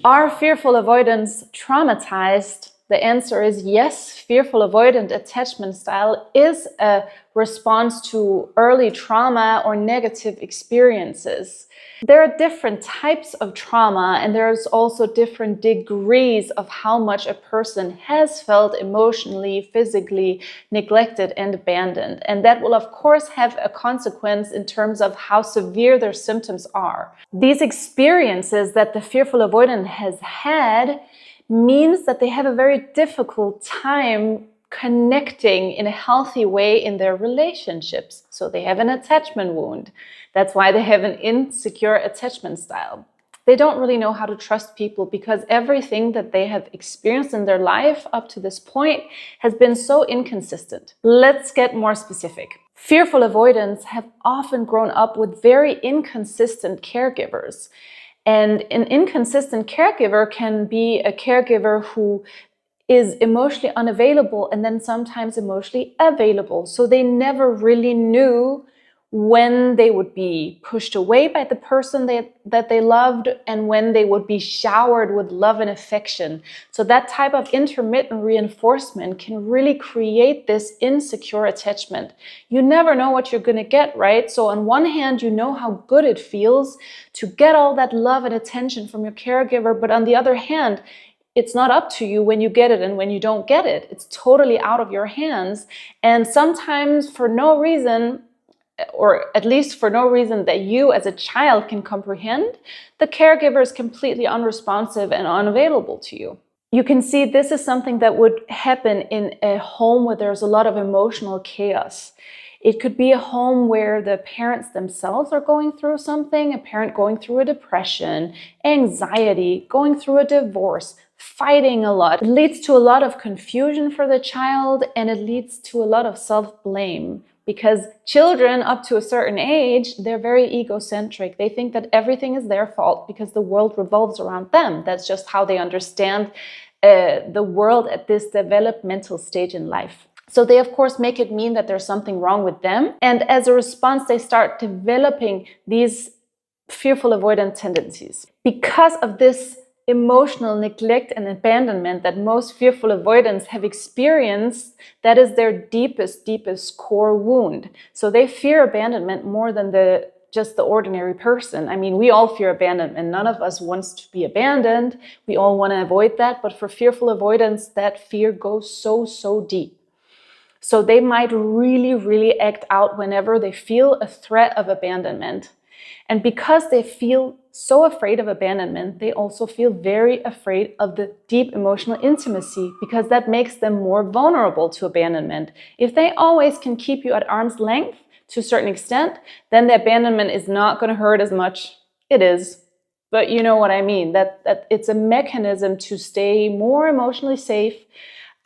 Are fearful avoidants traumatized? The answer is yes. Fearful avoidant attachment style is a response to early trauma or negative experiences. There are different types of trauma, and there's also different degrees of how much a person has felt emotionally, physically neglected and abandoned. And that will, of course, have a consequence in terms of how severe their symptoms are. These experiences that the fearful avoidant has had means that they have a very difficult time connecting in a healthy way in their relationships. So they have an attachment wound. That's why they have an insecure attachment style. They don't really know how to trust people because everything that they have experienced in their life up to this point has been so inconsistent. Let's get more specific. Fearful avoidants have often grown up with very inconsistent caregivers. And an inconsistent caregiver can be a caregiver who is emotionally unavailable and then sometimes emotionally available. So they never really knew when they would be pushed away by the person that they loved and when they would be showered with love and affection. So that type of intermittent reinforcement can really create this insecure attachment. You never know what you're going to get, right? So on one hand, you know how good it feels to get all that love and attention from your caregiver, but on the other hand, it's not up to you when you get it and when you don't get it. It's totally out of your hands. And sometimes for no reason, or at least for no reason that you as a child can comprehend, the caregiver is completely unresponsive and unavailable to you. You can see this is something that would happen in a home where there's a lot of emotional chaos. It could be a home where the parents themselves are going through something, a parent going through a depression, anxiety, going through a divorce, fighting a lot. It leads to a lot of confusion for the child, and it leads to a lot of self-blame. Because children up to a certain age, they're very egocentric. They think that everything is their fault because the world revolves around them. That's just how they understand the world at this developmental stage in life. So they, of course, make it mean that there's something wrong with them. And as a response, they start developing these fearful avoidant tendencies. Because of this emotional neglect and abandonment that most fearful avoidants have experienced, that is their deepest core wound. So they fear abandonment more than just the ordinary person. I mean, we all fear abandonment. None of us wants to be abandoned. We all want to avoid that. But for fearful avoidance, that fear goes so deep. So they might really act out whenever they feel a threat of abandonment. And because they feel so afraid of abandonment, they also feel very afraid of the deep emotional intimacy, because that makes them more vulnerable to abandonment. If they always can keep you at arm's length to a certain extent, then the abandonment is not going to hurt as much. It is, but you know what I mean, that it's a mechanism to stay more emotionally safe,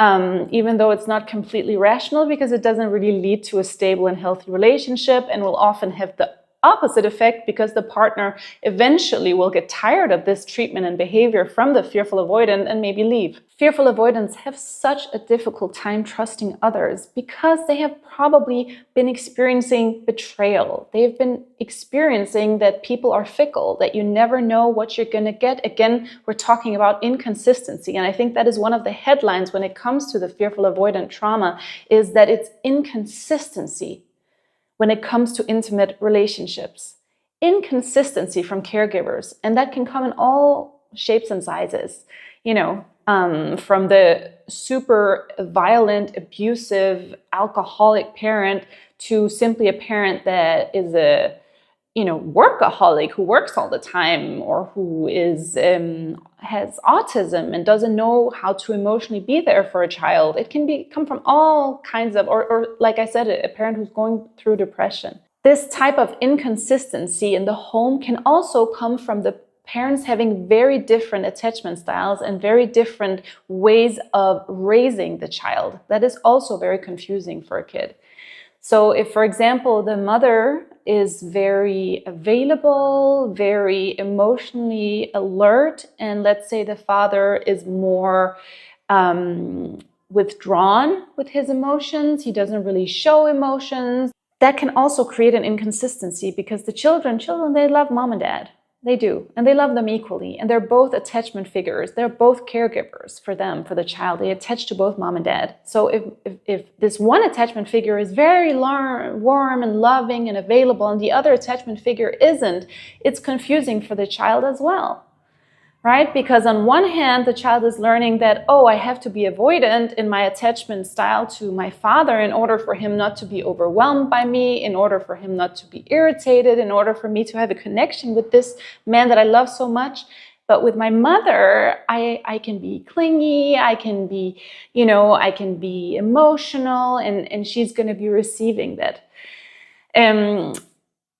even though it's not completely rational, because it doesn't really lead to a stable and healthy relationship, and will often have the opposite effect, because the partner eventually will get tired of this treatment and behavior from the fearful avoidant and maybe leave. Fearful avoidants have such a difficult time trusting others because they have probably been experiencing betrayal. They've been experiencing that people are fickle, that you never know what you're going to get. Again, we're talking about inconsistency. And I think that is one of the headlines when it comes to the fearful avoidant trauma, is that it's inconsistency. When it comes to intimate relationships, inconsistency from caregivers, and that can come in all shapes and sizes, from the super violent, abusive, alcoholic parent to simply a parent that is a workaholic who works all the time, or who has autism and doesn't know how to emotionally be there for a child. It can come from all kinds of, or like I said, a parent who's going through depression. This type of inconsistency in the home can also come from the parents having very different attachment styles and very different ways of raising the child. That is also very confusing for a kid. So if, for example, the mother is very available, very emotionally alert, and let's say the father is more withdrawn with his emotions, he doesn't really show emotions, that can also create an inconsistency, because the children, they love mom and dad. They do, and they love them equally, and they're both attachment figures. They're both caregivers for them, for the child. They attach to both mom and dad. So if this one attachment figure is very warm and loving and available, and the other attachment figure isn't, it's confusing for the child as well. Right? Because on one hand, the child is learning that, oh, I have to be avoidant in my attachment style to my father in order for him not to be overwhelmed by me, in order for him not to be irritated, in order for me to have a connection with this man that I love so much. But with my mother, I can be clingy, I can be, I can be emotional, and she's going to be receiving that.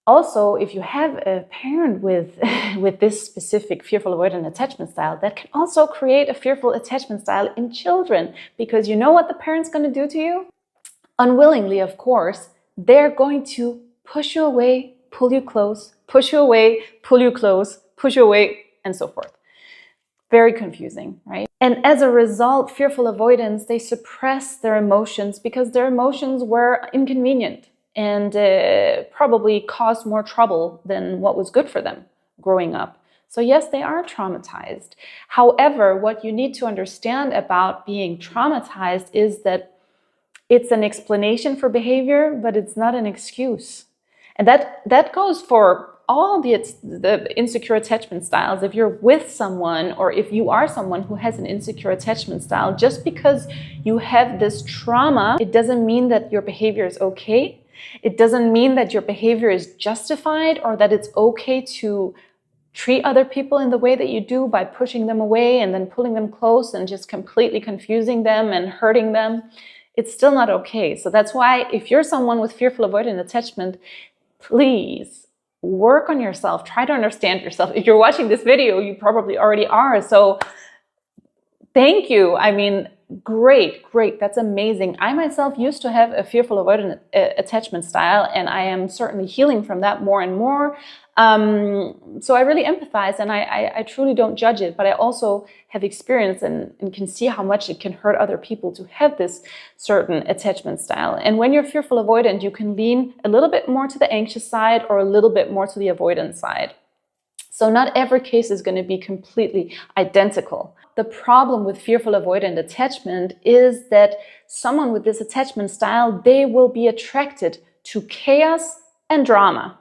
Also, if you have a parent with this specific fearful avoidant attachment style, that can also create a fearful attachment style in children, because you know what the parent's going to do to you? Unwillingly, of course, they're going to push you away, pull you close, push you away, pull you close, push you away, and so forth. Very confusing, right? And as a result, fearful avoidants, they suppress their emotions because their emotions were inconvenient and probably caused more trouble than what was good for them growing up. So yes, they are traumatized. However, what you need to understand about being traumatized is that it's an explanation for behavior, but it's not an excuse. And that goes for all the insecure attachment styles. If you're with someone, or if you are someone who has an insecure attachment style, just because you have this trauma, it doesn't mean that your behavior is okay. It doesn't mean that your behavior is justified, or that it's okay to treat other people in the way that you do by pushing them away and then pulling them close and just completely confusing them and hurting them. It's still not okay. So that's why if you're someone with fearful avoidant attachment, please work on yourself. Try to understand yourself. If you're watching this video, you probably already are. So thank you. I mean, great. That's amazing. I myself used to have a fearful avoidant attachment style, and I am certainly healing from that more and more. So I really empathize, and I truly don't judge it, but I also have experience and can see how much it can hurt other people to have this certain attachment style. And when you're fearful avoidant, you can lean a little bit more to the anxious side or a little bit more to the avoidant side. So not every case is going to be completely identical. The problem with fearful avoidant attachment is that someone with this attachment style, they will be attracted to chaos and drama.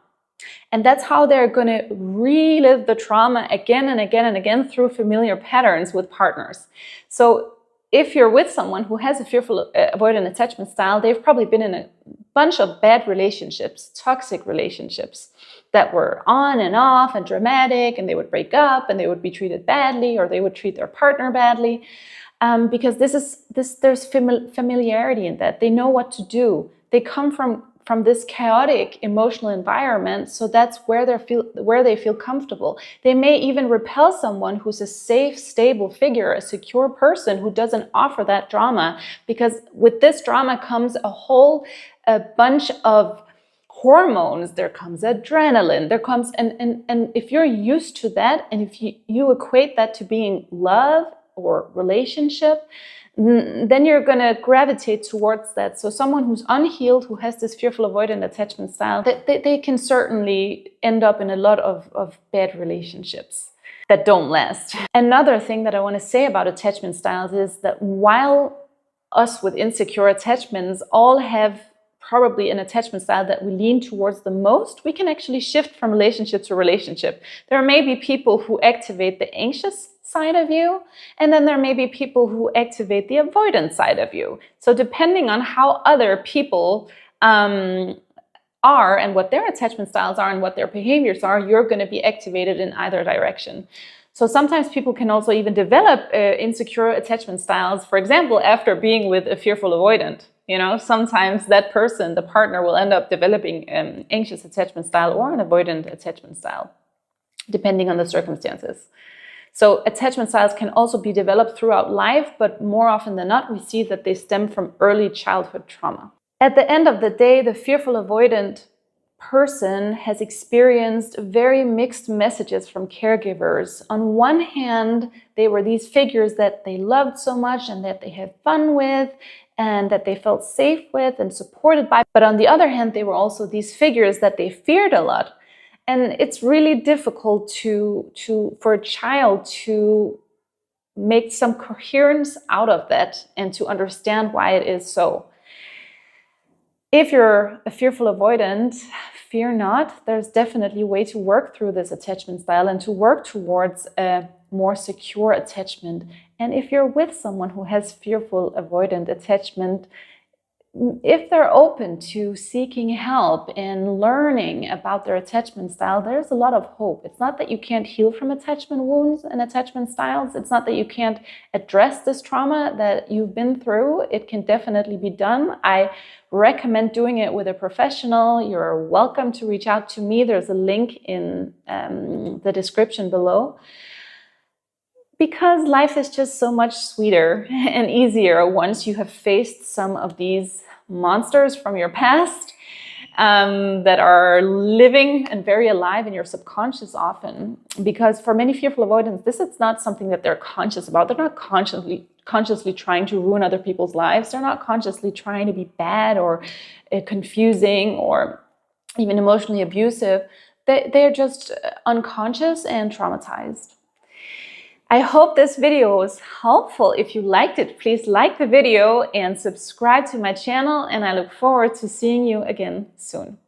And that's how they're going to relive the trauma again and again and again through familiar patterns with partners. So if you're with someone who has a fearful avoidant attachment style, they've probably been in a bunch of bad relationships, toxic relationships that were on and off and dramatic, and they would break up and they would be treated badly, or they would treat their partner badly, because there's familiarity in that. They know what to do. They come from this chaotic emotional environment, so that's where they feel comfortable. They may even repel someone who's a safe, stable figure, a secure person who doesn't offer that drama, because with this drama comes a bunch of hormones. There comes adrenaline, there comes, and if you're used to that, and if you equate that to being love or relationship, then you're going to gravitate towards that. So someone who's unhealed, who has this fearful avoidant attachment style, they can certainly end up in a lot of bad relationships that don't last. Another thing that I want to say about attachment styles is that while us with insecure attachments all have probably an attachment style that we lean towards the most, we can actually shift from relationship to relationship. There may be people who activate the anxious side of you, and then there may be people who activate the avoidant side of you. So depending on how other people are and what their attachment styles are and what their behaviors are, you're going to be activated in either direction. So sometimes people can also even develop insecure attachment styles, for example, after being with a fearful avoidant. Sometimes that person, the partner, will end up developing an anxious attachment style or an avoidant attachment style, depending on the circumstances. So attachment styles can also be developed throughout life, but more often than not, we see that they stem from early childhood trauma. At the end of the day, the fearful avoidant person has experienced very mixed messages from caregivers. On one hand, they were these figures that they loved so much and that they had fun with and that they felt safe with and supported by. But on the other hand, they were also these figures that they feared a lot. And it's really difficult for a child to make some coherence out of that and to understand why it is so. If you're a fearful avoidant, fear not. There's definitely a way to work through this attachment style and to work towards a more secure attachment. And if you're with someone who has fearful avoidant attachment, if they're open to seeking help and learning about their attachment style, there's a lot of hope. It's not that you can't heal from attachment wounds and attachment styles. It's not that you can't address this trauma that you've been through. It can definitely be done. I recommend doing it with a professional. You're welcome to reach out to me. There's a link in the description below. Because life is just so much sweeter and easier once you have faced some of these monsters from your past that are living and very alive in your subconscious often. Because for many fearful avoidants, this is not something that they're conscious about. They're not consciously trying to ruin other people's lives. They're not consciously trying to be bad or confusing or even emotionally abusive. They're just unconscious and traumatized. I hope this video was helpful. If you liked it, please like the video and subscribe to my channel, and I look forward to seeing you again soon.